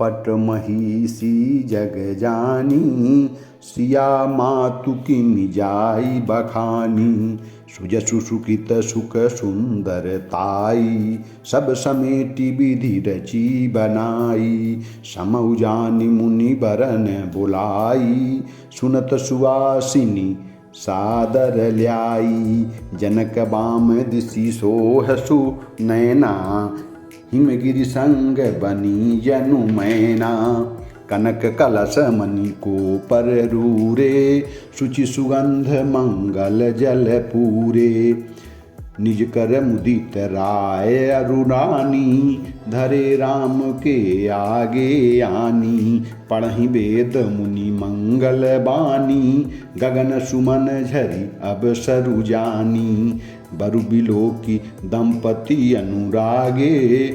पट महिषी जग जानी, सिया मातु की मिजाई बखानी। सुजसु सुकित सुख सुंदर ताई, सब समेटी विधि रची बनाई। समउ जानि मुनि बरन बुलाई, सुनत सुवासिनी सादर ल्याई। जनक बाम दिसि सोहसु नैना, हिमगिरि संग बनी जनु मैना। कनक कलश मणि को पर रूरे, शुचि सुगंध मंगल जल पूरे। निज कर मुदित राय अरुरानी, धरे राम के आगे आनी। पढ़हि वेद मुनि मंगल बानी, गगन सुमन झरि अब सरु जानी। बरु बिलोकी दंपति अनुरागे,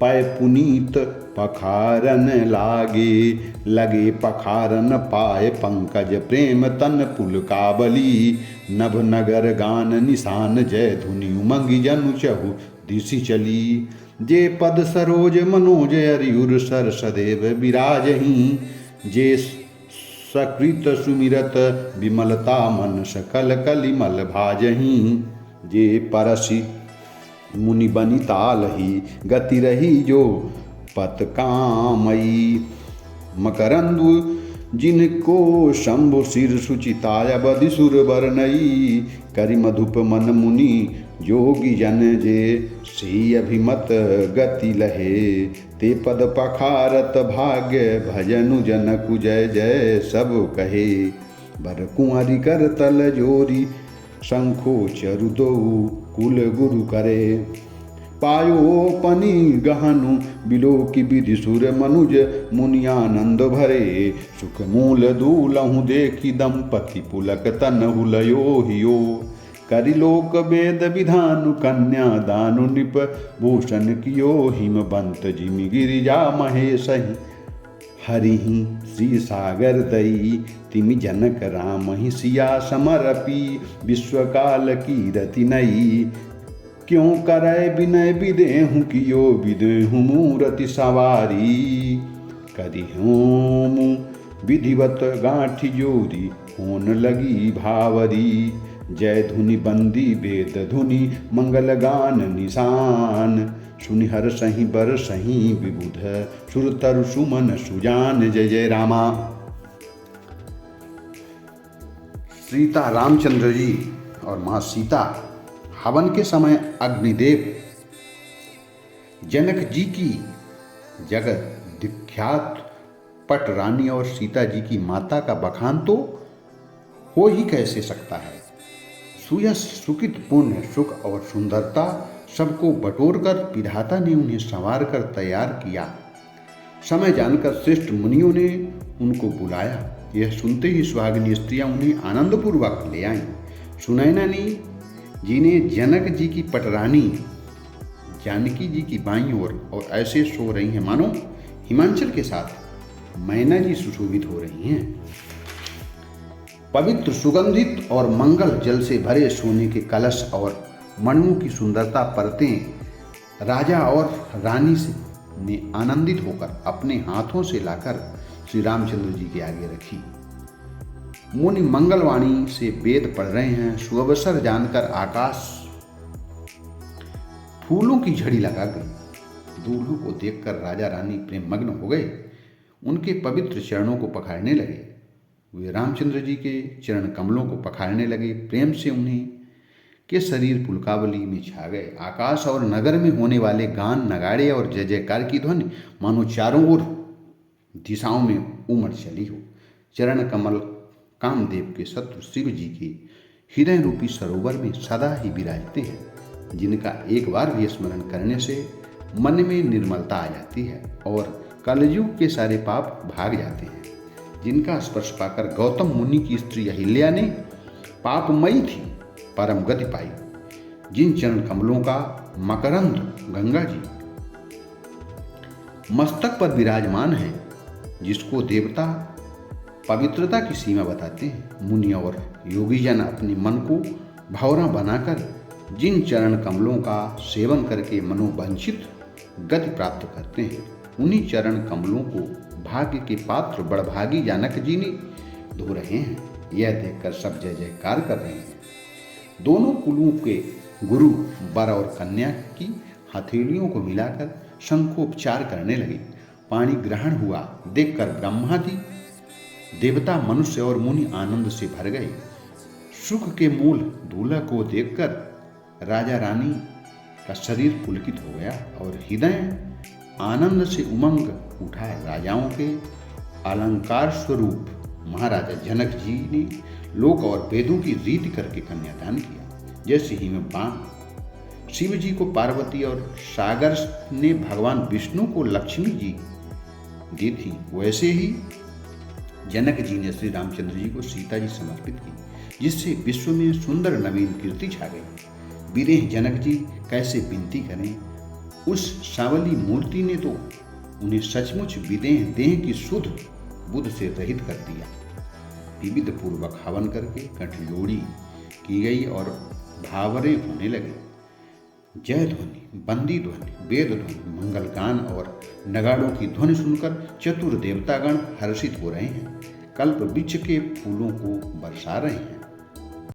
पै पुनीत पखारन लागे। लगे पखारन पाए पंकज प्रेम तन पुलकावली। नभ नगर गान निशान जय धुनि उमंग जनु चहु दिशि चली। जे पद सरोज मनोज अरियुर सर सदैव विराजहीं। जे सकृत सुमिरत विमलता मन सकल कलिमल भाजहीं। जे परसि मुनि बनि तालहि, गति रही जो पत कामई। मकरंदु जिनको शंभु सिर सुचिताय बधि सुर बरनई। करि मधुप मन मुनि जोगी जन जे, से अभिमत गति लहे। ते पद पखारत भाग्य भजनु जनकु जय जय सब कहे। बर कुंवरि कर तल जोरी, शंखो चरु दोउ कुल गुरु करे। पायो पनि गहनु बिलोकी विधि सुर मनुज मुनियानंद भरे। सुख मूल दूलहु देखी दंपति पुलक तनहु लयो हियो। करिलोक वेद विधानु कन्या दानु निप भूषण कियो। हिमबंत जिमि गिरिजा महेशहि, हरिहि श्री सागर दई। तिमि जनक रामहि सिया समरपी, विश्वकाल की रति नई। क्यों करय विनय विदेहु कियो, विदेहु मूरति सवारी। करिहोमु विधिवत गांठी जोरी, होन लगी भावरी। जय धुनि बंदी वेद धुनि मंगल गान निशान। सुनि हर सही बर सही विबुध, सुर तरु सुमन सुजान। जय जय रामा। सीता रामचंद्र जी और माँ सीता हवन के समय अग्निदेव जनक जी की जगत विख्यात पट रानी और सीता जी की माता का बखान तो हो ही कैसे सकता है। सुयश सुकित पुण्य सुख और सुंदरता सबको बटोरकर विधाता ने उन्हें संवार कर तैयार किया। समय जानकर श्रेष्ठ मुनियों ने उनको बुलाया। यह सुनते ही सुहागिनी स्त्रियां उन्हें आनंदपूर्वक ले आईं। सुनैना ने जिन्हें जनक जी की पटरानी जानकी जी की बाईं ओर और ऐसे सो रही हैं मानो हिमांचल के साथ मैना जी सुशोभित हो रही हैं। पवित्र सुगंधित और मंगल जल से भरे सोने के कलश और मणियों की सुंदरता परतें राजा और रानी ने आनंदित होकर अपने हाथों से लाकर श्री रामचंद्र जी के आगे रखी। मुनि मंगलवाणी से वेद पढ़ रहे हैं। सुअवसर जानकर आकाश फूलों की झड़ी लगा गई। दूल्हों को देखकर राजा रानी प्रेम मग्न हो गए। उनके पवित्र चरणों को पखारने लगे। वे रामचंद्र जी के चरण कमलों को पखारने लगे। प्रेम से उन्हें के शरीर पुलकावली में छा गए। आकाश और नगर में होने वाले गान नगाड़े और जय जयकार की ध्वनि मानो चारों ओर दिशाओं में उमड़ चली हो। चरण कमल कामदेव के शत्रु शिव जी के हृदय रूपी सरोवर में सदा ही विराजते हैं, जिनका एक बार भी स्मरण करने से मन में निर्मलता आ जाती है और कलयुग के सारे पाप भाग जाते हैं। जिनका स्पर्श पाकर गौतम मुनि की स्त्री अहिल्या ने पापमयी थी परम गति पाई। जिन चरण कमलों का मकरंद गंगा जी मस्तक पर विराजमान है, जिसको देवता पवित्रता की सीमा बताते हैं। मुनि और योगीजन अपने मन को भंवरा बनाकर जिन चरण कमलों का सेवन करके मनोवांछित गति प्राप्त करते हैं, उन्हीं चरण कमलों को भाग्य के पात्र बड़भागी जानक जी ने धो रहे हैं। यह देखकर सब जय जयकार कर रहे हैं। दोनों कुलों के गुरु वर और कन्या की हथेलियों को मिलाकर शंखोपचार करने लगे। पानी ग्रहण हुआ देखकर ब्रह्मादि देवता, मनुष्य और मुनि आनंद से भर गए। सुख के मूल दूल्हा को देखकर राजा रानी का शरीर पुलकित हो गया और हृदय आनंद से उमंग उठा। राजाओं के अलंकार स्वरूप महाराजा जनक जी ने लोक और वेदों की रीति करके कन्यादान किया। जैसे ही में बाण शिव जी को पार्वती और सागर ने भगवान विष्णु को लक्ष्मी जी दी थी, वैसे ही जनक जी ने श्री रामचंद्र जी को सीता जी समर्पित की, जिससे विश्व में सुंदर नवीन कीर्ति छा गई। वीरें जनक जी कैसे विनती करें, उस सावली मूर्ति ने तो उन्हें सचमुच विदेह देह की शुद्ध बुद्ध से रहित कर दिया। विविध पूर्वक हवन करके कंठजोड़ी की गई और भावरे होने लगे। जय ध्वनि, बंदी ध्वनि, वेद ध्वनि, मंगलगान और नगाड़ों की ध्वनि सुनकर चतुर देवतागण हर्षित हो रहे हैं, कल्प वृक्ष के फूलों को बरसा रहे हैं।